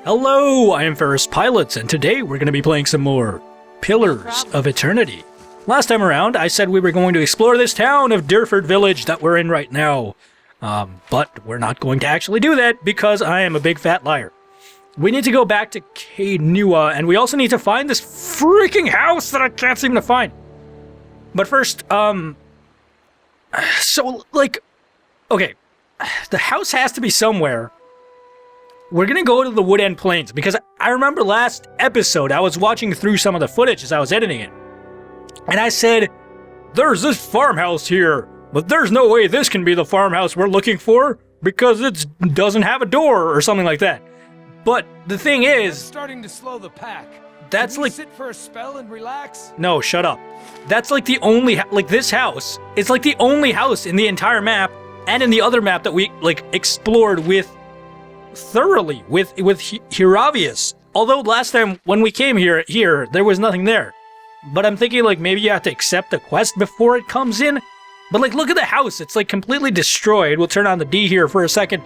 Hello, I am FerrousPilot, and today we're going to be playing some more Pillars of Eternity. Last time around, I said we were going to explore this town of Durford Village that we're in right now. But we're not going to actually do that because I am a big fat liar. We need to go back to Kainua, and we also need to find this freaking house that I can't seem to find. But first, okay, the house has to be somewhere. We're gonna go to the Wood End Plains, because I remember last episode, I was watching through some of the footage as I was editing it. And I said, there's this farmhouse here, but there's no way this can be the farmhouse we're looking for, because it doesn't have a door, or something like that. But the thing is... I'm starting to slow the pack. That's like... sit for a spell and relax? No, shut up. That's like the only... Like, this house is like the only house in the entire map, and in the other map that we, like, explored with... thoroughly with Hiravius. Although last time when we came here there was nothing there. But I'm thinking like maybe you have to accept the quest before it comes in. But like look at the house, it's like completely destroyed. We'll turn on the D here for a second.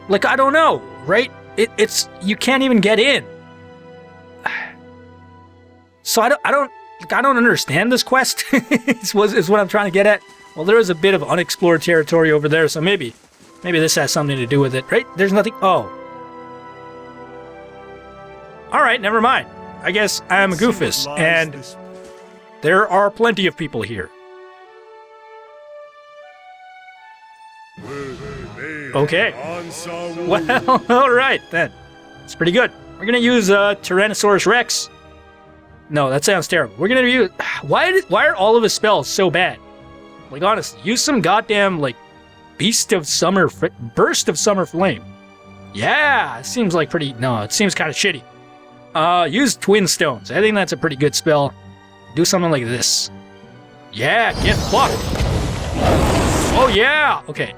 Like I don't know, right? It's you can't even get in. So I don't understand this quest. is what I'm trying to get at. Well, there is a bit of unexplored territory over there, so maybe this has something to do with it, right? There's nothing... Oh. Alright, never mind. I guess I am a goofus, and there are plenty of people here. Okay. Well, alright then. It's pretty good. We're gonna use Tyrannosaurus Rex. No, that sounds terrible. We're gonna use... Why are all of his spells so bad? Like, honestly, use some goddamn, like, Burst of Summer Flame. Yeah, it seems like pretty... No, it seems kind of shitty. Use Twin Stones. I think that's a pretty good spell. Do something like this. Yeah, get fucked. Oh, yeah. Okay.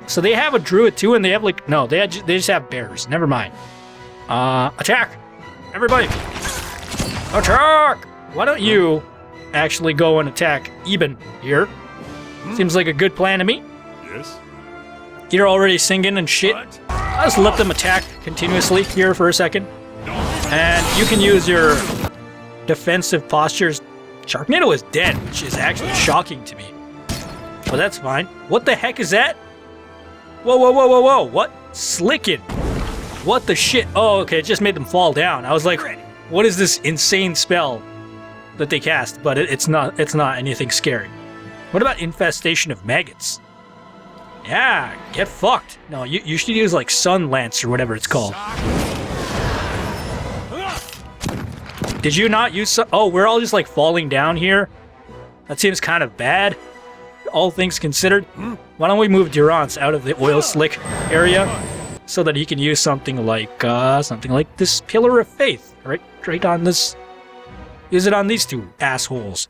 So they have a druid too, and they have like... No, they just have bears. Never mind. Attack. Everybody. Attack. Why don't you actually go and attack Eben here? Seems like a good plan to me. Yes. You're already singing and shit. I'll just let them attack continuously here for a second. And you can use your defensive postures. Sharknado is dead, which is actually shocking to me. But that's fine. What the heck is that? Whoa, whoa, whoa, whoa, whoa. What? Slicken. What the shit? Oh, okay, it just made them fall down. I was like, what is this insane spell that they cast? But it's not anything scary. What about Infestation of Maggots? Yeah, get fucked. No, you should use like Sun Lance or whatever it's called. Did you not use Oh, we're all just like falling down here? That seems kind of bad, all things considered. Why don't we move Durance out of the oil slick area so that he can use something like this Pillar of Faith, right on this. Use it on these two assholes.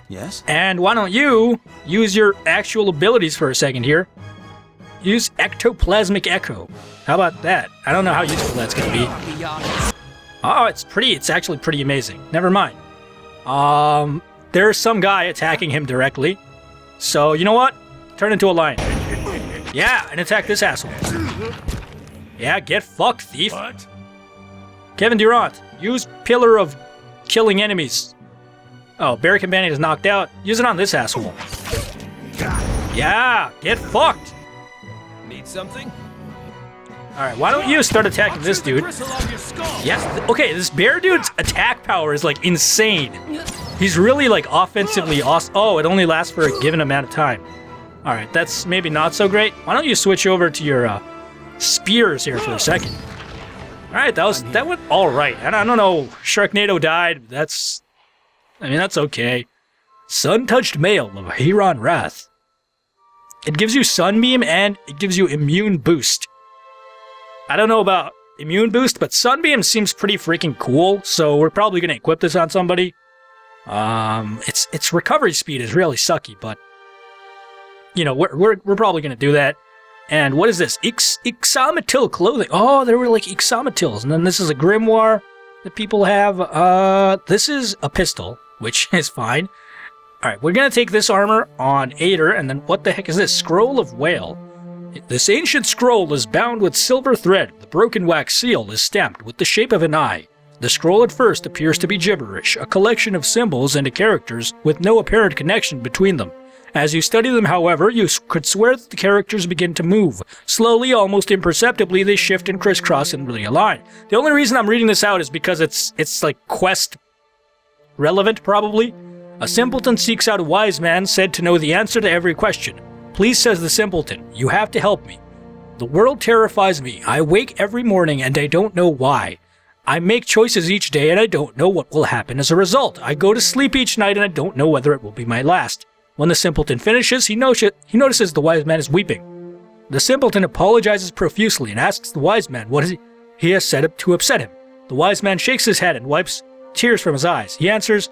Yes? And why don't you use your actual abilities for a second here? Use Ectoplasmic Echo. How about that? I don't know how useful that's going to be. Oh, it's actually pretty amazing. Never mind. There's some guy attacking him directly. So, you know what? Turn into a lion. Yeah, and attack this asshole. Yeah, get fucked, thief. What? Kevin Durant, use Pillar of Killing Enemies. Oh, Bear Companion is knocked out. Use it on this asshole. Yeah, get fucked. Need something? Alright, why don't you start attacking this dude? Yes, okay, this bear dude's attack power is like insane. He's really like offensively awesome. Oh, it only lasts for a given amount of time. Alright, that's maybe not so great. Why don't you switch over to your spears here for a second? Alright, that went alright. And I don't know, Sharknado died. That's okay. Sun-touched mail of Huron Wrath. It gives you Sunbeam and it gives you immune boost. I don't know about immune boost, but Sunbeam seems pretty freaking cool, so we're probably gonna equip this on somebody. Its recovery speed is really sucky, but you know, we're probably gonna do that. And what is this? Ixamatil clothing. Oh, there were like Ixamatils, and then this is a grimoire that people have. This is a pistol, which is fine. All right, we're gonna take this armor on Ader, and then what the heck is this? Scroll of Wael. This ancient scroll is bound with silver thread. The broken wax seal is stamped with the shape of an eye. The scroll at first appears to be gibberish, a collection of symbols and characters with no apparent connection between them. As you study them, however, you could swear that the characters begin to move. Slowly, almost imperceptibly, they shift and crisscross and realign. The only reason I'm reading this out is because it's like quest relevant, probably. A simpleton seeks out a wise man said to know the answer to every question. Please, says the simpleton, you have to help me. The world terrifies me. I wake every morning and I don't know why. I make choices each day and I don't know what will happen as a result. I go to sleep each night and I don't know whether it will be my last. When the simpleton finishes, he notices the wise man is weeping. The simpleton apologizes profusely and asks the wise man what he has said to upset him. The wise man shakes his head and wipes tears from his eyes. He answers,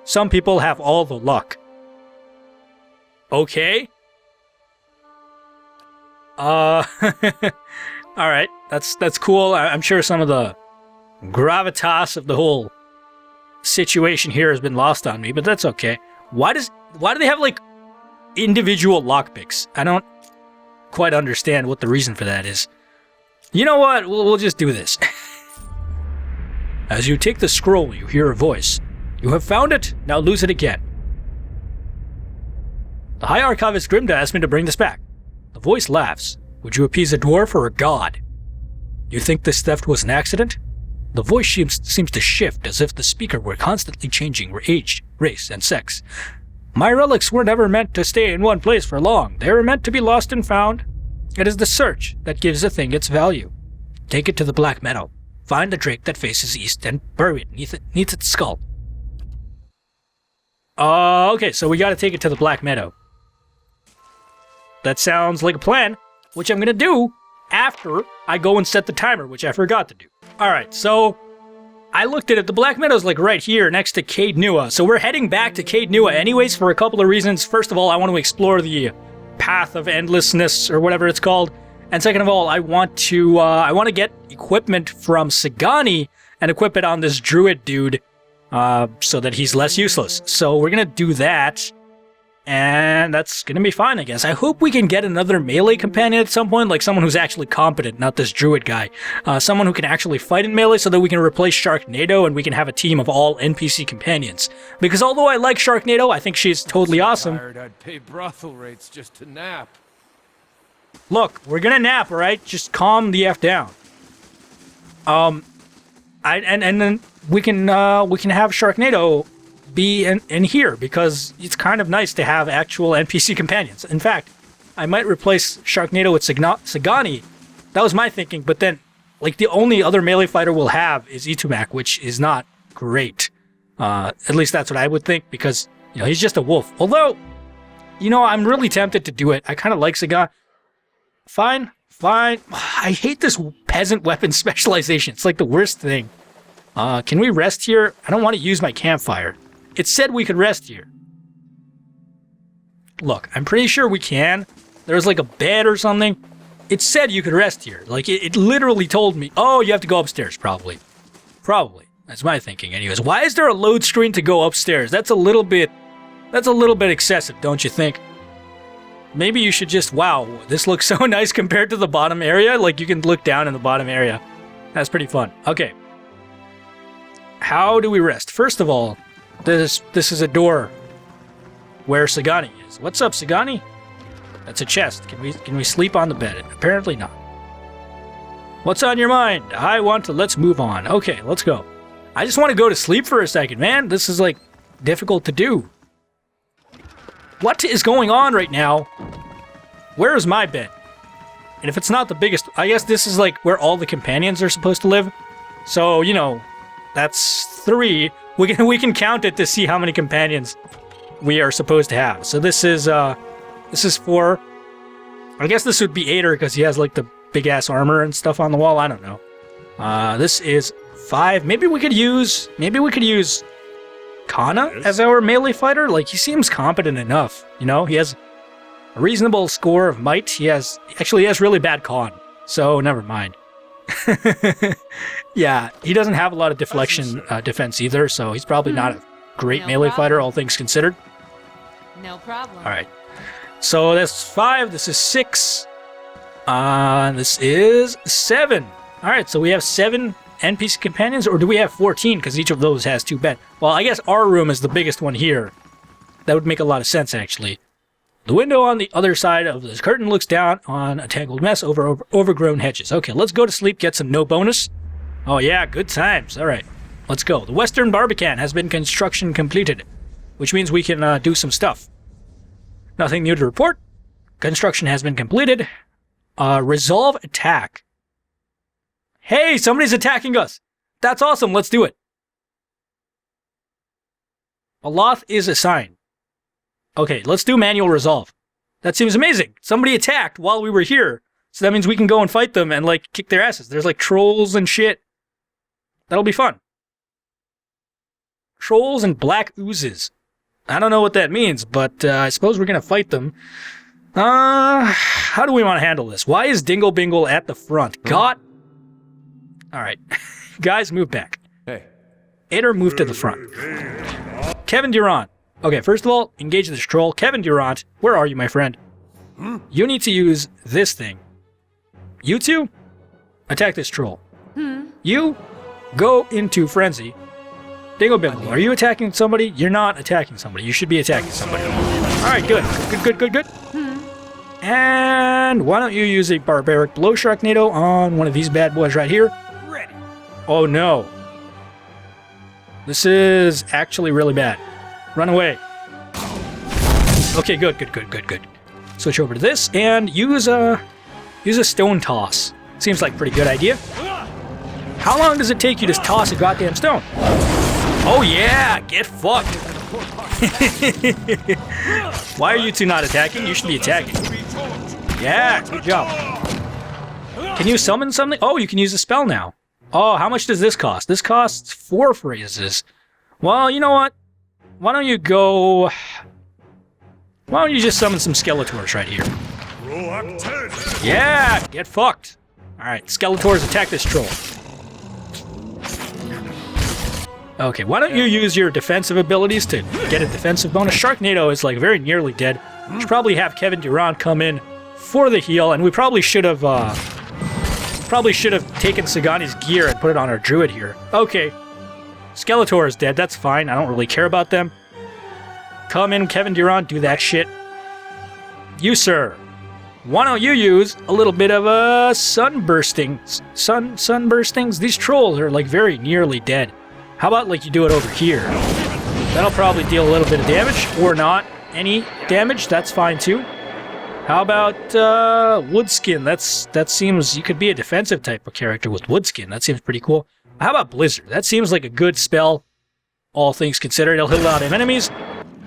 some people have all the luck. Okay. Alright, that's cool. I'm sure some of the gravitas of the whole situation here has been lost on me, but that's okay. Why do they have, like, individual lockpicks? I don't quite understand what the reason for that is. You know what? We'll just do this. As you take the scroll, you hear a voice. You have found it, now lose it again. The High Archivist Grimda asked me to bring this back. The voice laughs. Would you appease a dwarf or a god? You think this theft was an accident? The voice seems to shift as if the speaker were constantly changing age, race, and sex. My relics were never meant to stay in one place for long. They were meant to be lost and found. It is the search that gives a thing its value. Take it to the Black Meadow. Find the drake that faces east and bury it neath its skull. Okay, so we gotta take it to the Black Meadow. That sounds like a plan, which I'm gonna do after I go and set the timer, which I forgot to do. Alright, so I looked at it. The Black Meadow's like right here next to Caed Nua. So we're heading back to Caed Nua anyways for a couple of reasons. First of all, I want to explore the Path of Endlessness or whatever it's called. And second of all, I want to get equipment from Sagani and equip it on this druid dude so that he's less useless. So we're going to do that. And that's going to be fine, I guess. I hope we can get another melee companion at some point, like someone who's actually competent, not this druid guy. Someone who can actually fight in melee so that we can replace Sharknado and we can have a team of all NPC companions. Because although I like Sharknado, I think she's totally awesome. I'd pay brothel rates just to nap. Look, we're going to nap, all right? Just calm the F down. And then we can have Sharknado be in here, because it's kind of nice to have actual NPC companions. In fact, I might replace Sharknado with Sagani. That was my thinking, but then, like, the only other melee fighter we'll have is Itumak, which is not great. At least that's what I would think, because, you know, he's just a wolf. Although, you know, I'm really tempted to do it. I kind of like Sagani. Fine. I hate this peasant weapon specialization. It's like the worst thing. Can we rest here? I don't want to use my campfire. It said we could rest here. Look, I'm pretty sure we can. There's like a bed or something. It said you could rest here. Like, it literally told me, oh, you have to go upstairs, probably. Probably. That's my thinking anyways. Why is there a load screen to go upstairs? That's a little bit excessive, don't you think? Maybe you should just, wow, this looks so nice compared to the bottom area. Like, you can look down in the bottom area. That's pretty fun. Okay. How do we rest? First of all, this is a door where Sagani is. What's up, Sagani? That's a chest. Can we sleep on the bed? Apparently not. What's on your mind? Let's move on. Okay, let's go. I just want to go to sleep for a second, man. This is, like, difficult to do. What is going on right now? Where is my bed? And if it's not the biggest, I guess this is, like, where all the companions are supposed to live. So, you know, that's 3. We can count it to see how many companions we are supposed to have. So this is 4. I guess this would be 8 because he has like the big ass armor and stuff on the wall. I don't know. This is 5. Maybe we could use Kana as our melee fighter. Like, he seems competent enough. You know, he has a reasonable score of might. He has really bad con. So never mind. Yeah, he doesn't have a lot of deflection defense either, so he's probably not a great melee fighter, all things considered. No problem. All right, so that's 5. This is 6. This is 7. All right, so we have 7 NPC companions, or do we have 14? Because each of those has 2 beds. Well, I guess our room is the biggest one here. That would make a lot of sense, actually. The window on the other side of this curtain looks down on a tangled mess over overgrown hedges. Okay, let's go to sleep, get some no bonus. Oh yeah, good times. All right, let's go. The Western Barbican has been construction completed, which means we can do some stuff. Nothing new to report. Construction has been completed. Resolve attack. Hey, somebody's attacking us. That's awesome. Let's do it. A loth is assigned. Okay, let's do manual resolve. That seems amazing. Somebody attacked while we were here. So that means we can go and fight them and, like, kick their asses. There's, like, trolls and shit. That'll be fun. Trolls and black oozes. I don't know what that means, but I suppose we're going to fight them. How do we want to handle this? Why is DingleBingle at the front? God. Alright. Guys, move back. Hey. Ader, move to the front. Kevin Durant. Okay, first of all, engage this troll. Kevin Durant, where are you, my friend? You need to use this thing. You two, attack this troll. You, go into frenzy. DingleBingle, are you attacking somebody? You're not attacking somebody. You should be attacking somebody. Alright, good. Good. And why don't you use a barbaric blow sharknado on one of these bad boys right here? Ready. Oh no. This is actually really bad. Run away. Okay, good. Switch over to this and use a stone toss. Seems like a pretty good idea. How long does it take you to toss a goddamn stone? Oh yeah, get fucked. Why are you two not attacking? You should be attacking. Yeah, good job. Can you summon something? Oh, you can use a spell now. Oh, how much does this cost? This costs 4 phrases. Well, you know what? Why don't you just summon some Skeletors right here? Yeah, get fucked. Alright, Skeletors, attack this troll. Okay, why don't you use your defensive abilities to get a defensive bonus? Sharknado is like very nearly dead. We should probably have Kevin Durant come in for the heal, and we probably should have taken Sagani's gear and put it on our druid here. Okay, Skeletor is dead. That's fine. I don't really care about them. Come in, Kevin Durant, do that shit. You, sir. Why don't you use a little bit of sunburstings? These trolls are like very nearly dead. How about like you do it over here? That'll probably deal a little bit of damage, or not any damage. That's fine too. How about Woodskin? That seems, you could be a defensive type of character with Woodskin. That seems pretty cool. How about Blizzard? That seems like a good spell, all things considered. It'll hit a lot of enemies.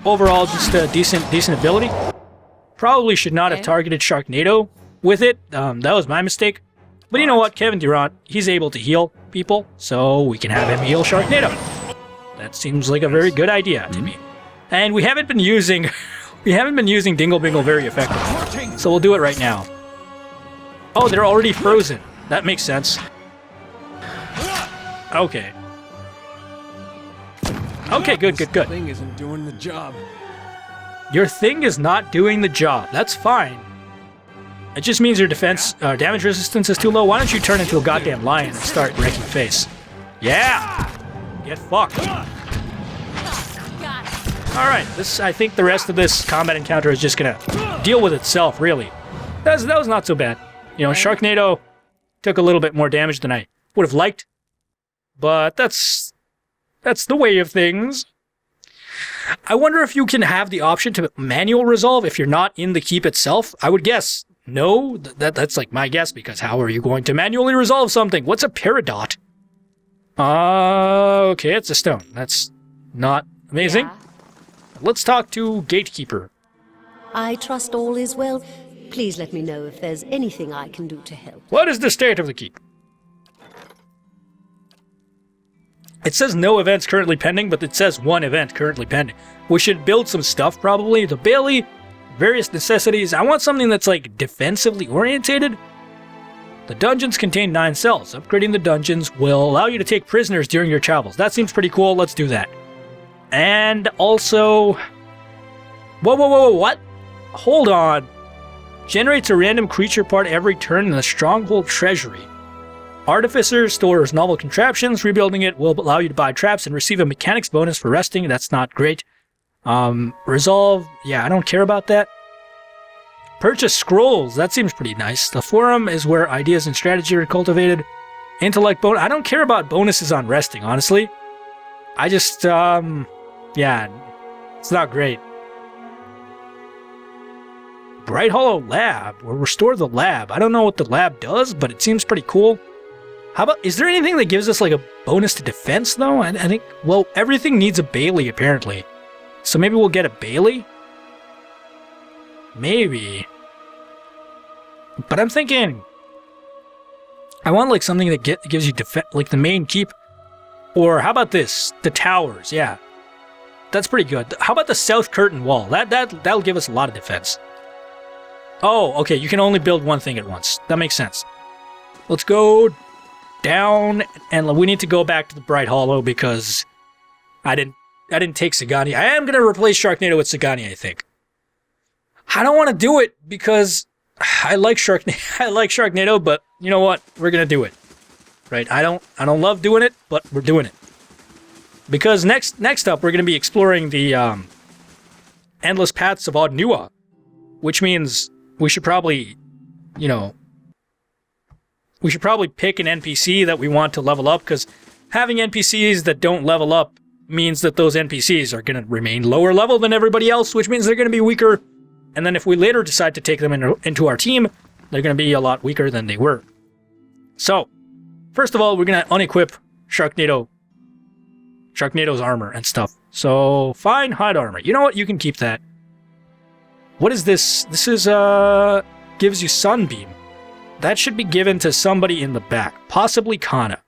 Overall, just a decent ability. Probably should not have targeted Sharknado with it. That was my mistake. But you know what? Kevin Durant, he's able to heal people, so we can have him heal Sharknado. That seems like a very good idea to me. And we haven't been using DingleBingle very effectively, so we'll do it right now. Oh, they're already frozen. That makes sense. Okay. Okay, good. Thing isn't doing the job. Your thing is not doing the job. That's fine. It just means your defense, damage resistance is too low. Why don't you turn into a goddamn lion and start wrecking face? Yeah! Get fucked. Alright, I think the rest of this combat encounter is just gonna deal with itself, really. That was not so bad. You know, Sharknado took a little bit more damage than I would have liked. But that's the way of things. I wonder if you can have the option to manual resolve if you're not in the keep itself. I would guess no. That's like my guess, because how are you going to manually resolve something? What's a peridot? Okay, it's a stone. That's not amazing. Yeah. Let's talk to Gatekeeper. I trust all is well. Please let me know if there's anything I can do to help. What is the state of the keep? It says no events currently pending, but it says one event currently pending. We should build some stuff, probably. The Bailey, various necessities. I want something that's, like, defensively orientated. The dungeons contain 9 cells. Upgrading the dungeons will allow you to take prisoners during your travels. That seems pretty cool. Let's do that. And also... Whoa, what? Hold on. Generates a random creature part every turn in the Stronghold Treasury. Artificer stores novel contraptions. Rebuilding it will allow you to buy traps and receive a mechanics bonus for resting. That's not great. Resolve. Yeah, I don't care about that. Purchase scrolls. That seems pretty nice. The forum is where ideas and strategy are cultivated. Intellect bonus. I don't care about bonuses on resting, honestly. I just, yeah, it's not great. Bright Hollow Lab, or restore the lab. I don't know what the lab does, but it seems pretty cool. How about, is there anything that gives us like a bonus to defense though? I think, well, everything needs a Bailey apparently. So maybe we'll get a Bailey? Maybe. But I'm thinking, I want like something that gives you defense, like the main keep. Or how about this? The towers, yeah. That's pretty good. How about the south curtain wall? That'll give us a lot of defense. Oh, okay, you can only build one thing at once. That makes sense. Let's go down, and we need to go back to the Bright Hollow because I didn't take Sagani. I am gonna replace Sharknado with Sagani, I think. I don't want to do it because I like Sharknado, but you know what? We're gonna do it. Right? I don't love doing it, but we're doing it. Because next up we're gonna be exploring the endless paths of Odd-Nua, which means we should probably, you know, pick an NPC that we want to level up, because having NPCs that don't level up means that those NPCs are going to remain lower level than everybody else, which means they're going to be weaker. And then if we later decide to take them into our team, they're going to be a lot weaker than they were. So, first of all, we're going to unequip Sharknado's armor and stuff. So, fine hide armor. You know what? You can keep that. What is this? This is, gives you Sunbeam. That should be given to somebody in the back. Possibly Kana.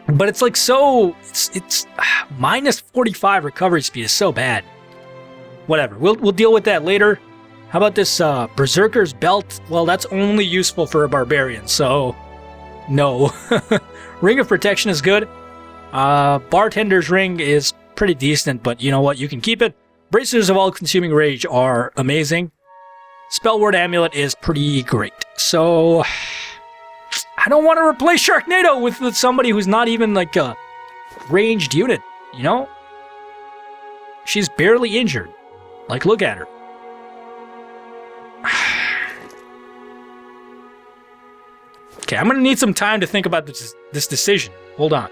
But it's like so... It's minus 45 recovery speed is so bad. Whatever. We'll deal with that later. How about this Berserker's Belt? Well, that's only useful for a barbarian, so... No. Ring of Protection is good. Bartender's Ring is pretty decent, but you know what? You can keep it. Bracers of All-Consuming Rage are amazing. Spellword Amulet is pretty great. So, I don't want to replace Sharknado with somebody who's not even like a ranged unit, you know? She's barely injured. Like, look at her. Okay, I'm going to need some time to think about this decision. Hold on.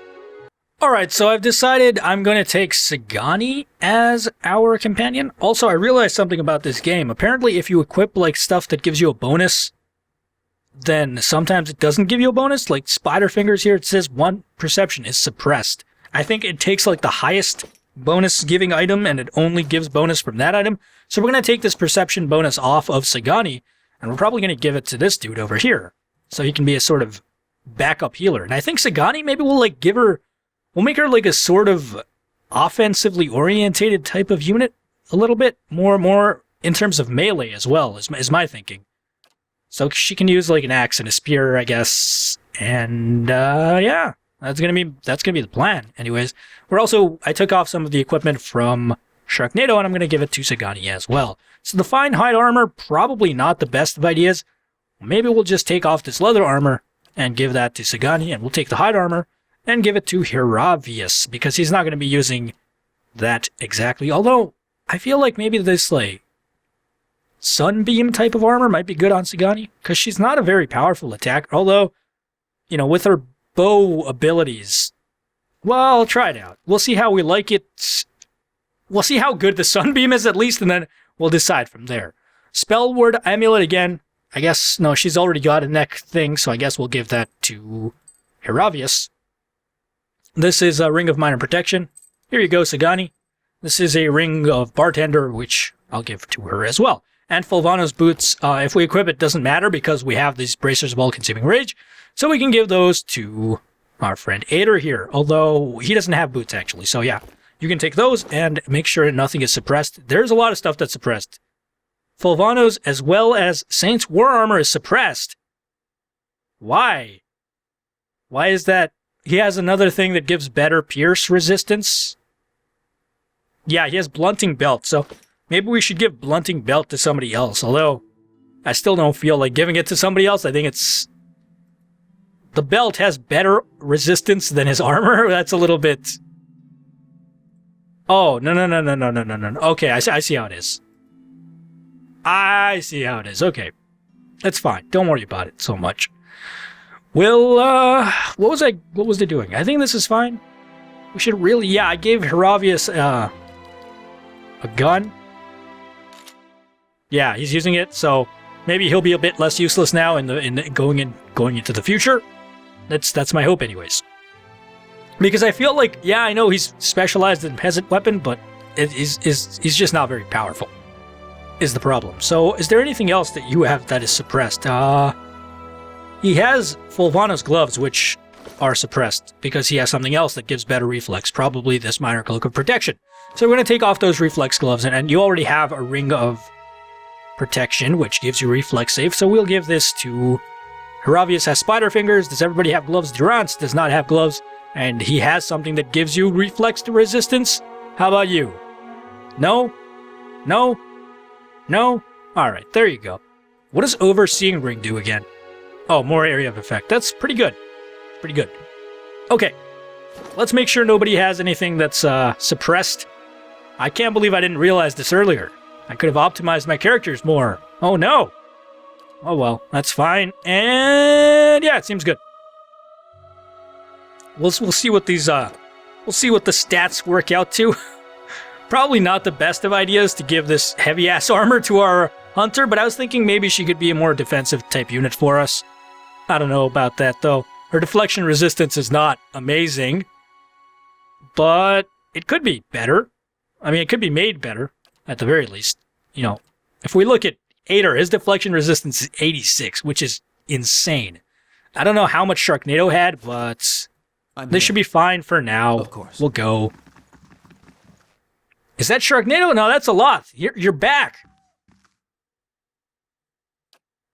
Alright, so I've decided I'm going to take Sagani as our companion. Also, I realized something about this game. Apparently, if you equip, like, stuff that gives you a bonus, then sometimes it doesn't give you a bonus. Like, Spider Fingers here, it says 1 perception is suppressed. I think it takes, like, the highest bonus-giving item, and it only gives bonus from that item. So we're going to take this perception bonus off of Sagani, and we're probably going to give it to this dude over here. So he can be a sort of backup healer. And I think Sagani, maybe we'll, like, give her... We'll make her like a sort of offensively orientated type of unit a little bit. More in terms of melee as well, is my thinking. So she can use like an axe and a spear, I guess. And yeah, that's gonna be the plan. Anyways, I took off some of the equipment from Sharknado and I'm gonna give it to Sagani as well. So the fine hide armor, probably not the best of ideas. Maybe we'll just take off this leather armor and give that to Sagani, and we'll take the hide armor and give it to Heravius, because he's not going to be using that exactly. Although, I feel like maybe this, like, Sunbeam type of armor might be good on Sagani, because she's not a very powerful attacker. Although, you know, with her bow abilities, well, I'll try it out. We'll see how we like it. We'll see how good the Sunbeam is, at least, and then we'll decide from there. Spellword Amulet again. I guess, no, she's already got a neck thing, so I guess we'll give that to Heravius. This is a Ring of Minor Protection. Here you go, Sagani. This is a Ring of Bartender, which I'll give to her as well. And Fulvano's Boots, if we equip it, doesn't matter because we have these Bracers of All-Consuming Rage, so we can give those to our friend Ader here, although he doesn't have boots, actually. So yeah, you can take those and make sure nothing is suppressed. There's a lot of stuff that's suppressed. Fulvano's, as well as Saint's War Armor, is suppressed. Why? Why is that? He has another thing that gives better pierce resistance. Yeah, he has Blunting Belt, so Maybe we should give Blunting Belt to somebody else, although I still don't feel like giving it to somebody else. I think it's... The belt has better resistance than his armor. That's a little bit... Oh, no. Okay, I see how it is. I see how it is. Okay. That's fine. Don't worry about it so much. Well, what was I doing? I think this is fine. We should really... Yeah, I gave Heravius a gun. Yeah, he's using it, so maybe he'll be a bit less useless now going into the future. That's my hope anyways. Because I feel like, yeah, I know he's specialized in peasant weapon, but he's just not very powerful, is the problem. So, is there anything else that you have that is suppressed? He has Fulvana's gloves, which are suppressed, because he has something else that gives better reflex, probably this minor cloak of protection. So we're going to take off those reflex gloves, and you already have a ring of protection, which gives you reflex save, so we'll give this to... Heravius has spider fingers. Does everybody have gloves? Durance does not have gloves. And he has something that gives you reflex to resistance. How about you? No? No? No? Alright, there you go. What does Overseeing Ring do again? Oh, more area of effect. That's pretty good. Pretty good. Okay. Let's make sure nobody has anything that's suppressed. I can't believe I didn't realize this earlier. I could have optimized my characters more. Oh no! Oh well, that's fine. And yeah, it seems good. We'll see what these we'll see what the stats work out to. Probably not the best of ideas to give this heavy ass armor to our hunter, but I was thinking maybe she could be a more defensive type unit for us. I don't know about that though. Her deflection resistance is not amazing, but it could be better. I mean, it could be made better at the very least. You know, if we look at Ader, his deflection resistance is 86, which is insane. I don't know how much Sharknado had, but this should be fine for now. Of course. We'll go. Is that Sharknado? No, that's a lot. You're back.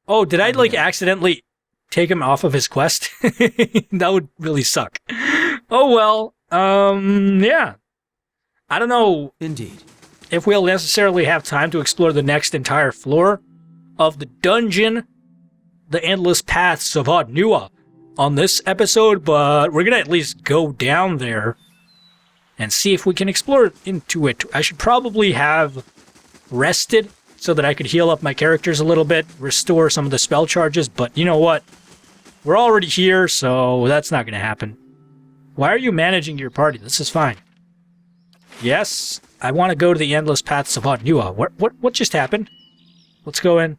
Oh, did I accidentally take him off of his quest? That would really suck. Oh well. Yeah. I don't know. Indeed. If we'll necessarily have time to explore the next entire floor of the dungeon, the endless paths of Nua, on this episode, but we're gonna at least go down there and see if we can explore into it. I should probably have rested so that I could heal up my characters a little bit, restore some of the spell charges, but you know what? We're already here, so that's not gonna happen. Why are you managing your party? This is fine. Yes, I want to go to the endless paths of Nua. What just happened? Let's go in.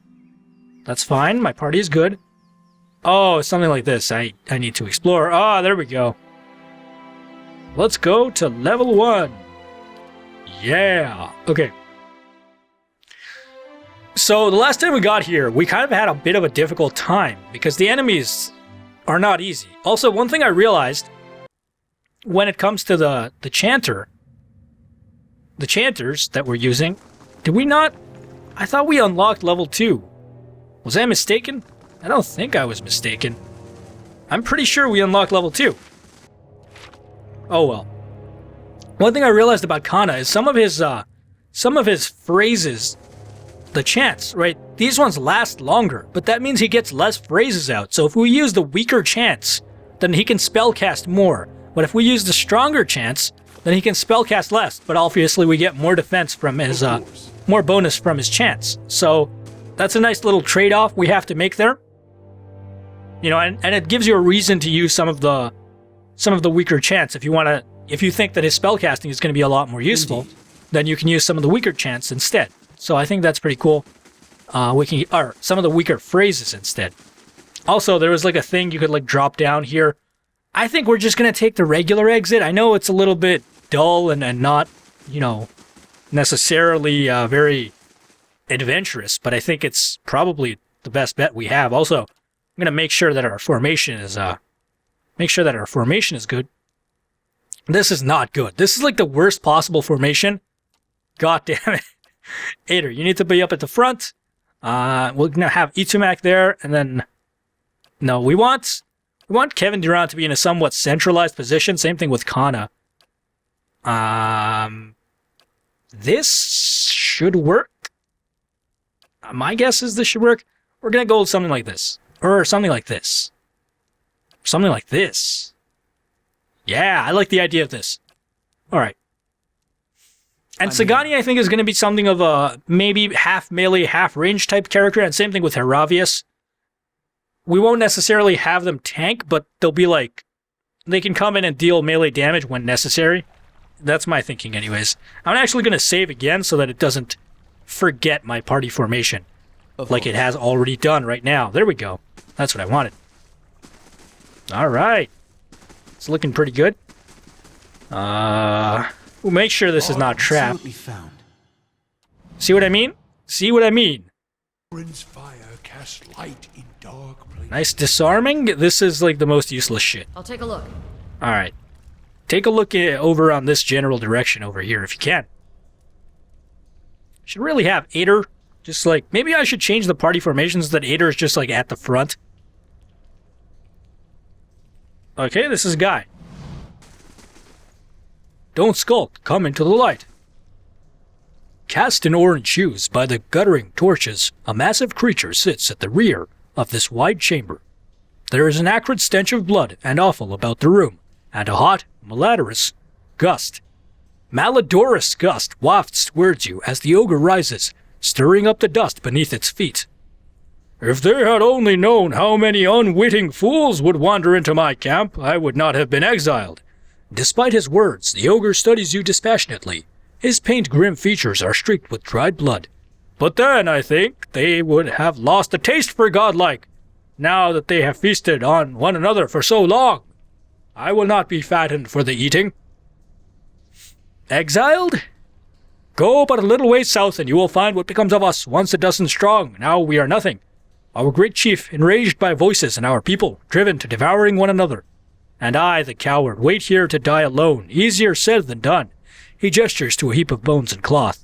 That's fine. My party is good. Oh, something like this. I need to explore. Ah, there we go. Let's go to level 1. Yeah. Okay. So the last time we got here, we kind of had a bit of a difficult time because the enemies are not easy. Also, one thing I realized when it comes to the chanters that we're using, did we not? I thought we unlocked level 2. Was I mistaken? I don't think I was mistaken. I'm pretty sure we unlocked level 2. Oh well. One thing I realized about Kana is some of his phrases, the chants, right? These ones last longer, but that means he gets less phrases out. So if we use the weaker chants, then he can spellcast more. But if we use the stronger chants, then he can spellcast less. But obviously we get more defense from his, more bonus from his chants. So that's a nice little trade-off we have to make there. You know, and it gives you a reason to use some of the weaker chants. If you think that his spellcasting is going to be a lot more useful, indeed, then you can use some of the weaker chants instead. So I think that's pretty cool. Or some of the weaker phrases instead. Also, there was like a thing you could like drop down here. I think we're just going to take the regular exit. I know it's a little bit dull and not, you know, necessarily very adventurous, but I think it's probably the best bet we have. Also, I'm going to make sure that our formation is good. This is not good. This is like the worst possible formation. God damn it. Ader, you need to be up at the front. We're going to have Itumak there, and then... No, we want Kevin Durant to be in a somewhat centralized position. Same thing with Kana. This should work. My guess is this should work. We're going to go with something like this. Or something like this. Something like this. Yeah, I like the idea of this. Alright. And Sagani, I think, is going to be something of a maybe half melee, half range type character. And same thing with Heravius. We won't necessarily have them tank, but they'll be like... They can come in and deal melee damage when necessary. That's my thinking anyways. I'm actually going to save again so that it doesn't forget my party formation. Like it has already done right now. There we go. That's what I wanted. Alright. It's looking pretty good. We'll make sure this is not trapped. See what I mean? See what I mean? Fire casts light in dark places. Nice disarming. This is like the most useless shit. I'll take a look. Alright. Take a look over on this general direction over here if you can. Should really have Ader. Just like, maybe I should change the party formations so that Ader is just like at the front. Okay, this is Guy. Don't skulk, come into the light. Cast in orange hues by the guttering torches, a massive creature sits at the rear of this wide chamber. There is an acrid stench of blood and offal about the room, and a hot, malodorous gust wafts towards you as the ogre rises, stirring up the dust beneath its feet. If they had only known how many unwitting fools would wander into my camp, I would not have been exiled. Despite his words, the ogre studies you dispassionately. His paint-grim features are streaked with dried blood. But then, I think, they would have lost a taste for godlike, now that they have feasted on one another for so long. I will not be fattened for the eating. Exiled? Go but a little way south, and you will find what becomes of us, once a dozen strong. Now we are nothing. Our great chief, enraged by voices, and our people, driven to devouring one another. And I, the coward, wait here to die alone, easier said than done. He gestures to a heap of bones and cloth.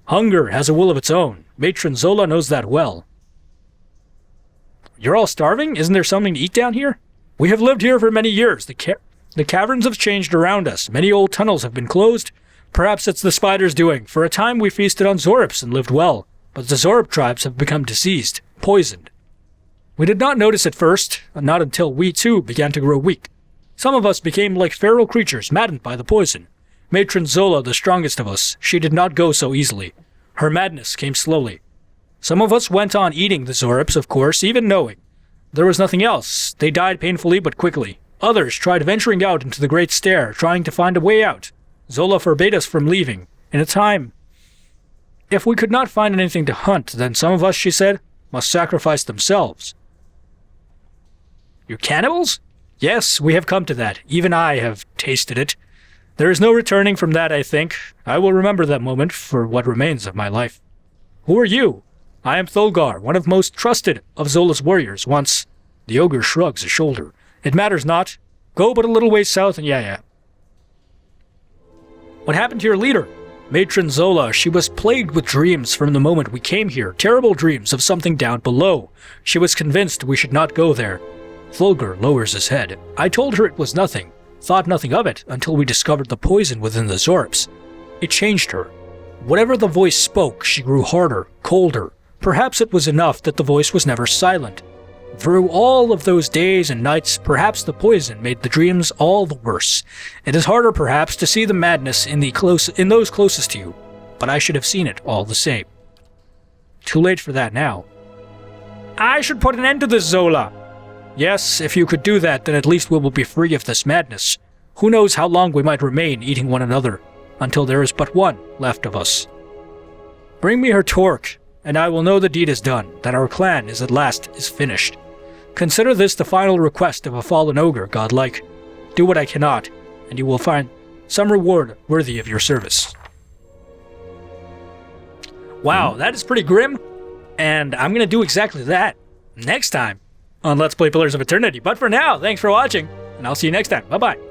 Hunger has a will of its own. Matron Zola knows that well. You're all starving? Isn't there something to eat down here? We have lived here for many years. The caverns have changed around us. Many old tunnels have been closed. Perhaps it's the spiders' doing. For a time we feasted on Zorips and lived well, but the Zorip tribes have become diseased, poisoned. We did not notice at first, not until we too began to grow weak. Some of us became like feral creatures maddened by the poison. Matron Zola, the strongest of us, she did not go so easily. Her madness came slowly. Some of us went on eating the Zorips, of course, even knowing. There was nothing else. They died painfully but quickly. Others tried venturing out into the Great Stair, trying to find a way out. Zola forbade us from leaving. In a time, if we could not find anything to hunt, then some of us, she said, must sacrifice themselves. You cannibals? Yes, we have come to that. Even I have tasted it. There is no returning from that, I think. I will remember that moment for what remains of my life. Who are you? I am Thulgar, one of most trusted of Zola's warriors. Once, the ogre shrugs a shoulder. It matters not. Go but a little way south and yeah. What happened to your leader? Matron Zola, she was plagued with dreams from the moment we came here. Terrible dreams of something down below. She was convinced we should not go there. Thulgar lowers his head. I told her it was nothing. Thought nothing of it until we discovered the poison within the Zorips. It changed her. Whatever the voice spoke, she grew harder, colder. Perhaps it was enough that the voice was never silent. Through all of those days and nights, perhaps the poison made the dreams all the worse. It is harder, perhaps, to see the madness in those closest to you, but I should have seen it all the same. Too late for that now. I should put an end to this, Zola. Yes, if you could do that, then at least we will be free of this madness. Who knows how long we might remain eating one another, until there is but one left of us. Bring me her torque, and I will know the deed is done, that our clan is at last finished. Consider this the final request of a fallen ogre, godlike. Do what I cannot, and you will find some reward worthy of your service. Wow, that is pretty grim, and I'm going to do exactly that next time on Let's Play Pillars of Eternity. But for now, thanks for watching, and I'll see you next time. Bye-bye.